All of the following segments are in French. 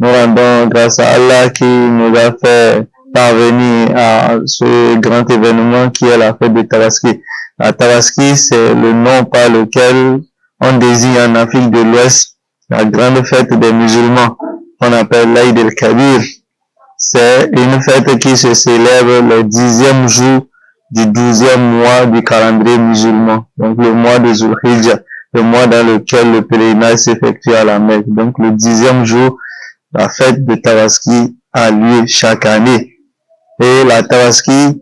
nous rendons grâce à Allah qui nous a fait parvenir à ce grand événement qui est la fête de Tabaski. La Tabaski, c'est le nom par lequel on désigne en Afrique de l'Ouest la grande fête des musulmans qu'on appelle l'Aïd el-Kabir. C'est une fête qui se célèbre le 10e jour du 12e mois du calendrier musulman, donc le mois de Zulhijjah, le mois dans lequel le pèlerinage s'effectue à la Mecque. Donc le 10e jour, la fête de Tabaski a lieu chaque année. Et la Tabaski,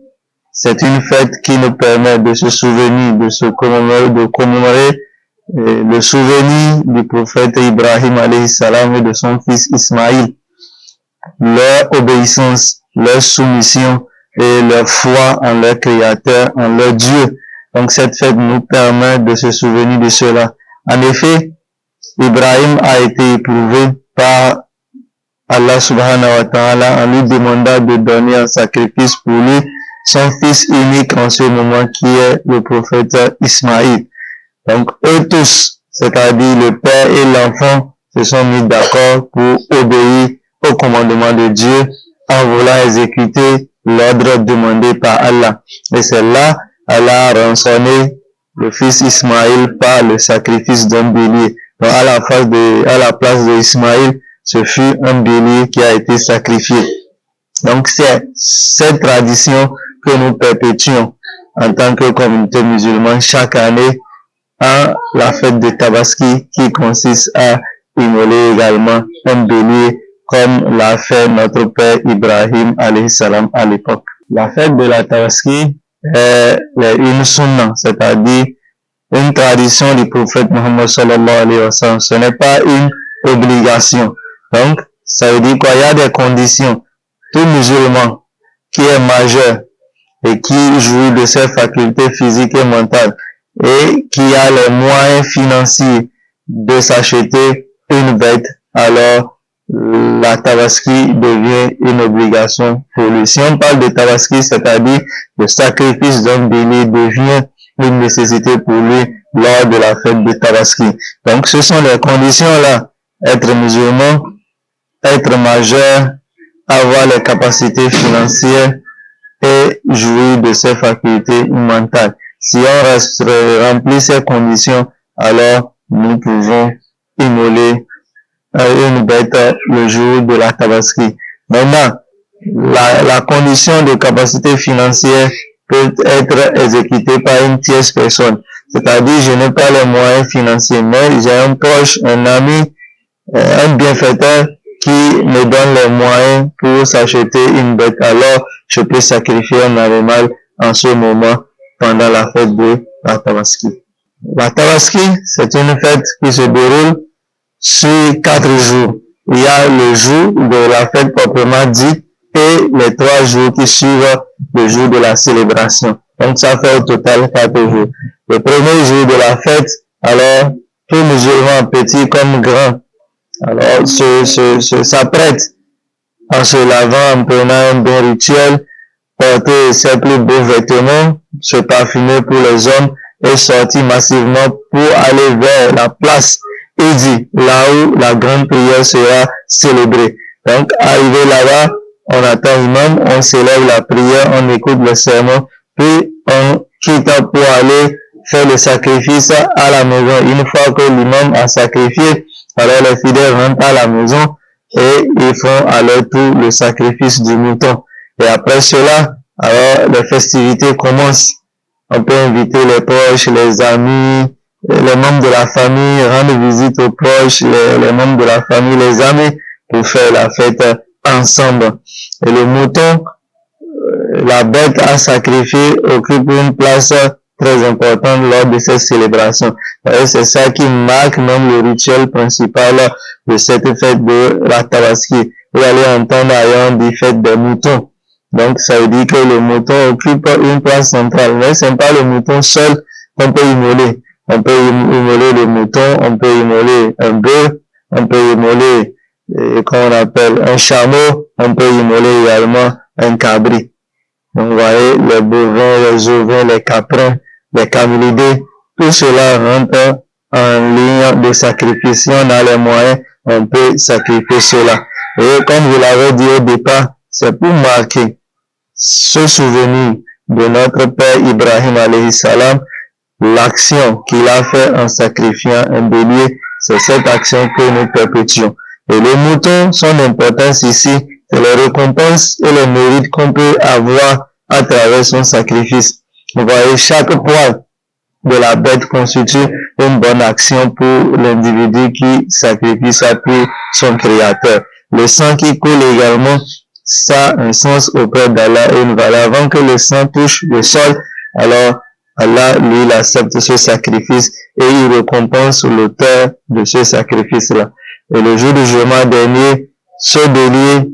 c'est une fête qui nous permet de se souvenir, de commémorer le souvenir du prophète Ibrahim alayhi salam et de son fils Ismaïl, leur obéissance, leur soumission et leur foi en leur créateur, en leur Dieu. Donc cette fête nous permet de se souvenir de cela. En effet, Ibrahim a été éprouvé par Allah subhanahu wa ta'ala en lui demandant de donner un sacrifice pour lui, son fils unique en ce moment qui est le prophète Ismaïl. Donc eux tous, c'est-à-dire le père et l'enfant, se sont mis d'accord pour obéir au commandement de Dieu en voulant exécuter l'ordre demandé par Allah. Et c'est là, Allah a rançonné le fils Ismaïl par le sacrifice d'un bélier. Donc à la place de Ismaïl, ce fut un bélier qui a été sacrifié. Donc c'est cette tradition que nous perpétuons en tant que communauté musulmane chaque année à la fête de Tabaski qui consiste à immoler également un bélier comme l'a fait notre père Ibrahim alayhi salam à l'époque. La fête de la Tabaski est une sunna, c'est-à-dire une tradition du prophète Muhammad sallallahu alayhi wa sallam. Ce n'est pas une obligation. Donc, ça veut dire quoi? Il y a des conditions. Tout musulman qui est majeur et qui jouit de ses facultés physiques et mentales et qui a les moyens financiers de s'acheter une bête, alors la Tabaski devient une obligation pour lui. Si on parle de Tabaski, c'est-à-dire le sacrifice d'un bélier devient une nécessité pour lui lors de la fête de Tabaski. Donc ce sont les conditions-là: être musulman, être majeur, avoir les capacités financières et jouir de ses facultés mentales. Si on remplit ces conditions, alors nous pouvons immoler une bête le jour de la Tabaski. Maintenant, la condition de capacité financière peut être exécutée par une tierce personne. C'est-à-dire, je n'ai pas les moyens financiers, mais j'ai un proche, un ami, un bienfaiteur qui me donne les moyens pour s'acheter une bête. Alors, je peux sacrifier un animal en ce moment pendant la fête de la Tabaski. La Tabaski, c'est une fête qui se déroule sur 4 jours. Il y a le jour de la fête proprement dite et les 3 jours qui suivent le jour de la célébration. Donc ça fait au total 4 jours. Le premier jour de la fête, alors tout musulman, petit comme grand, alors s'apprête en se lavant, en prenant un bon rituel, porter ses plus beaux vêtements, se parfumer pour les hommes et sortir massivement pour aller vers la place Idi, là où la grande prière sera célébrée. Donc, arrivé là-bas, on attend l'imam, on célèbre la prière, on écoute le sermon, puis on quitte pour aller faire le sacrifice à la maison. Une fois que l'imam a sacrifié, alors les fidèles rentrent à la maison et ils font à leur tour le sacrifice du mouton. Et après cela, alors les festivités commencent. On peut inviter les proches, les amis, les membres de la famille, rendre visite aux proches, les membres de la famille, les amis, pour faire la fête ensemble. Et le mouton, la bête à sacrifier, occupe une place très importante lors de cette célébration. Et c'est ça qui marque même le rituel principal de cette fête de la Tabaski. Vous allez entendre ailleurs des fêtes des moutons. Donc ça veut dire que le mouton occupe une place centrale. Mais c'est pas le mouton seul qu'on peut immoler. On peut immoler le mouton, on peut immoler un bœuf, on peut immoler, qu'on appelle un chameau, on peut immoler également un cabri. Donc vous voyez, les bovins, les ovins, les caprins, les camélidés, tout cela rentre en ligne de sacrifice. Si on a les moyens, on peut sacrifier cela. Et comme je l'avais dit au départ, c'est pour marquer ce souvenir de notre père Ibrahim alayhi salam, l'action qu'il a fait en sacrifiant un bélier, c'est cette action que nous perpétuons. Et les moutons, son importance ici, c'est les récompenses et les mérites qu'on peut avoir à travers son sacrifice. Vous voyez, chaque poil de la bête constitue une bonne action pour l'individu qui sacrifie ça pour son créateur. Le sang qui coule également, ça a un sens auprès d'Allah et une valeur. Avant que le sang touche le sol, alors Allah, lui, il accepte ce sacrifice et il récompense l'auteur de ce sacrifice-là. Et le jour du jugement dernier, ce bélier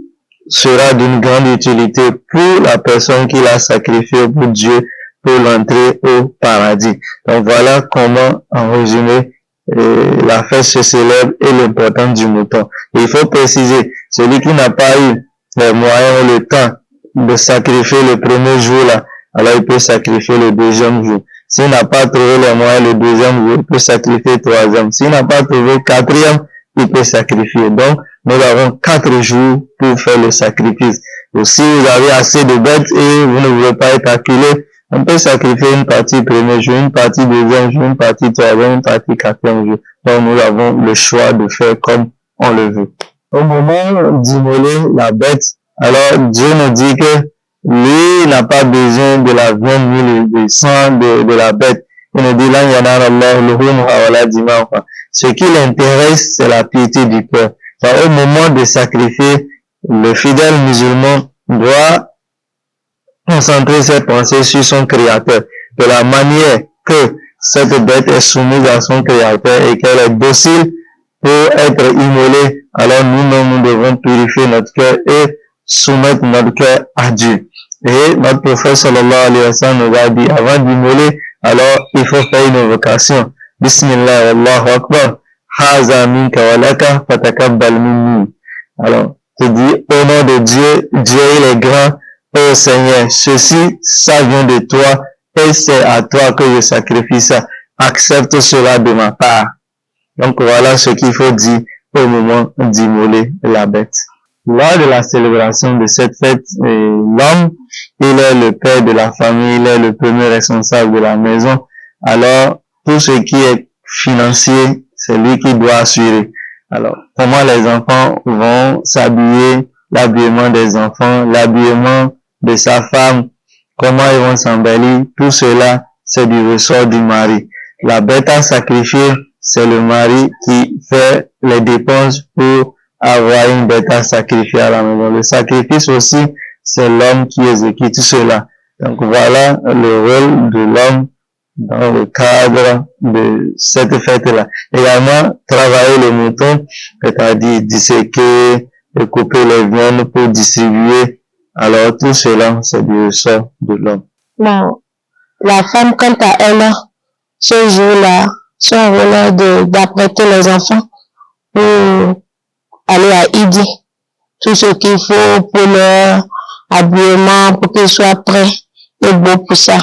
sera d'une grande utilité pour la personne qui l'a sacrifié pour Dieu, pour l'entrée au paradis. Donc voilà comment, en résumé, la fête se célèbre et l'importance du mouton. Et il faut préciser, celui qui n'a pas eu les moyens ou le temps de sacrifier le premier jour là, alors il peut sacrifier le deuxième jour. S'il n'a pas trouvé les moyens le deuxième jour, il peut sacrifier le troisième. S'il n'a pas trouvé le quatrième, il peut sacrifier. Donc, nous avons 4 jours pour faire le sacrifice. Et si vous avez assez de bêtes et vous ne voulez pas être acculé, on peut sacrifier une partie premier jour, une partie deuxième jour, une partie troisième, une partie quatrième jour. Donc, nous avons le choix de faire comme on le veut. Au moment d'immoler la bête, alors Dieu nous dit que lui n'a pas besoin de la viande ni le sang de la bête. Il nous dit là, il y en a Allah, ce qui l'intéresse, c'est la piété du cœur. Au moment de sacrifier, le fidèle musulman doit concentrer ses pensées sur son créateur, de la manière que cette bête est soumise à son créateur et qu'elle est docile pour être immolée. Alors nous devons purifier notre cœur et soumettre notre cœur à Dieu. Et notre prophète sallallahu alayhi wa sallam nous a dit, avant d'immoler, alors il faut faire une invocation. Bismillah, Allahu Akbar, Haza minka walaka, fatakabbal minni. Alors, tu dis, au nom de Dieu, Dieu il est grand, ô Seigneur, ceci, ça vient de toi, et c'est à toi que je sacrifie ça. Accepte cela de ma part. Donc voilà ce qu'il faut dire au moment d'immoler la bête. Lors de la célébration de cette fête, l'homme, il est le père de la famille, il est le premier responsable de la maison. Alors, tout ce qui est financier, c'est lui qui doit assurer. Alors, comment les enfants vont s'habiller, l'habillement des enfants, l'habillement de sa femme, comment ils vont s'embellir, tout cela, c'est du ressort du mari. La bête à sacrifier, c'est le mari qui fait les dépenses pour avoir une bête à sacrifier à la maison. Le sacrifice aussi, c'est l'homme qui exécute cela. Donc voilà le rôle de l'homme dans le cadre de cette fête-là. Également, travailler le mouton, c'est-à-dire disséquer et couper les viandes pour distribuer. Alors tout cela, c'est du ressort de l'homme. Bon, la femme, quant à elle, ce jour-là, son rôle est d'apprêter les enfants pour aller à Idi. Tout ce qu'il faut pour leur habillement, pour qu'ils soient prêts et beaux pour ça.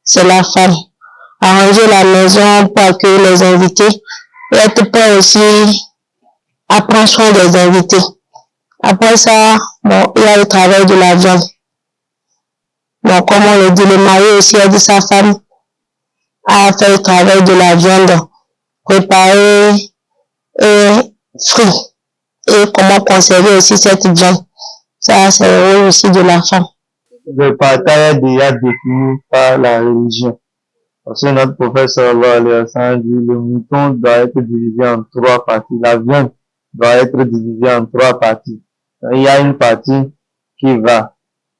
C'est la femme. Arranger la maison pour accueillir les invités et être prêt aussi à prendre soin des invités. Après ça, bon, il y a le travail de la viande. Bon, comme on le dit, le mari aussi a dit sa femme à faire le travail de la viande, préparer et fruits et comment conserver aussi cette viande. Ça, c'est le rôle aussi de la femme. Le partage est déjà défini par la religion. Parce que notre prophète sallallahu alayhi wa sallam dit, le mouton doit être divisé en 3 parties. La viande doit être divisée en 3 parties. Il y a une partie qui va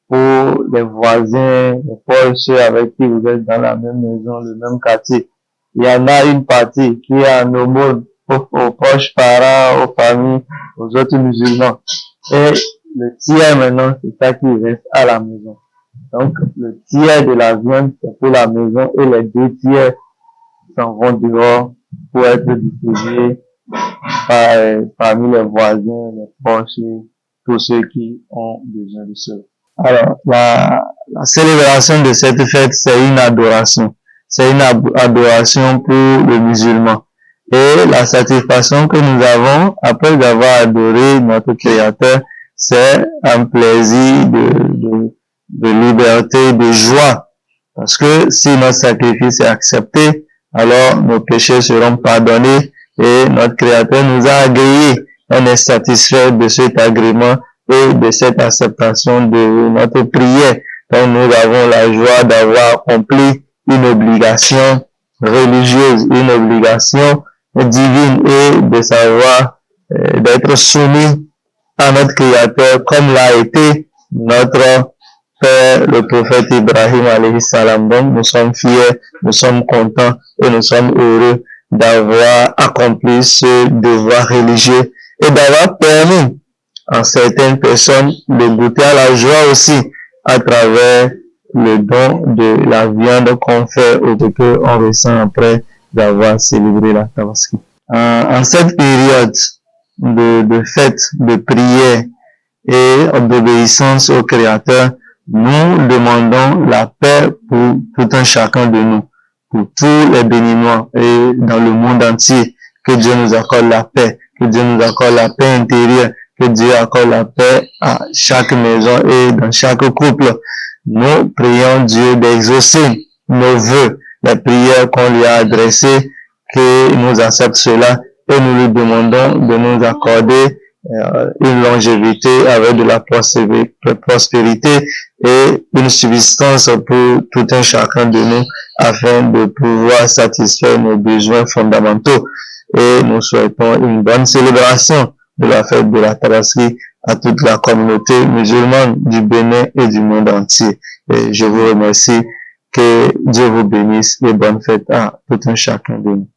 pour les voisins, les proches avec qui vous êtes dans la même maison, le même quartier. Il y en a une partie qui est en aumône aux proches parents, aux familles, aux autres musulmans. Et le tiers maintenant, c'est ça qui reste à la maison. Donc, le tiers de la viande, c'est pour la maison et les 2 tiers s'en vont dehors pour être distribués parmi les voisins, les proches et tous ceux qui ont besoin de cela. Alors, la célébration de cette fête, c'est une adoration. C'est une adoration pour le musulman. Et la satisfaction que nous avons après avoir adoré notre Créateur, c'est un plaisir de liberté, de joie. Parce que si notre sacrifice est accepté, alors nos péchés seront pardonnés et notre Créateur nous a agréé. On est satisfait de cet agrément et de cette acceptation de notre prière. Donc nous avons la joie d'avoir accompli une obligation religieuse, une obligation divine et de savoir d'être soumis à notre Créateur comme l'a été notre Père, le prophète Ibrahim alayhi salam. Donc nous sommes fiers, nous sommes contents et nous sommes heureux d'avoir accompli ce devoir religieux et d'avoir permis à certaines personnes de goûter à la joie aussi à travers le don de la viande qu'on fait ou que on ressent après d'avoir célébré la Tabaski. En cette période de fête, de prière et d'obéissance au Créateur, nous demandons la paix pour tout un chacun de nous, pour tous les Béninois et dans le monde entier. Que Dieu nous accorde la paix, que Dieu nous accorde la paix intérieure, que Dieu accorde la paix à chaque maison et dans chaque couple. Nous prions Dieu d'exaucer nos vœux, les prières qu'on lui a adressées, qu'il nous accepte cela et nous lui demandons de nous accorder une longévité avec de la prospérité et une subsistance pour tout un chacun de nous afin de pouvoir satisfaire nos besoins fondamentaux. Et nous souhaitons une bonne célébration de la fête de la Tabaski à toute la communauté musulmane du Bénin et du monde entier. Et je vous remercie. Que Dieu vous bénisse et bonne fête à tout un chacun de nous.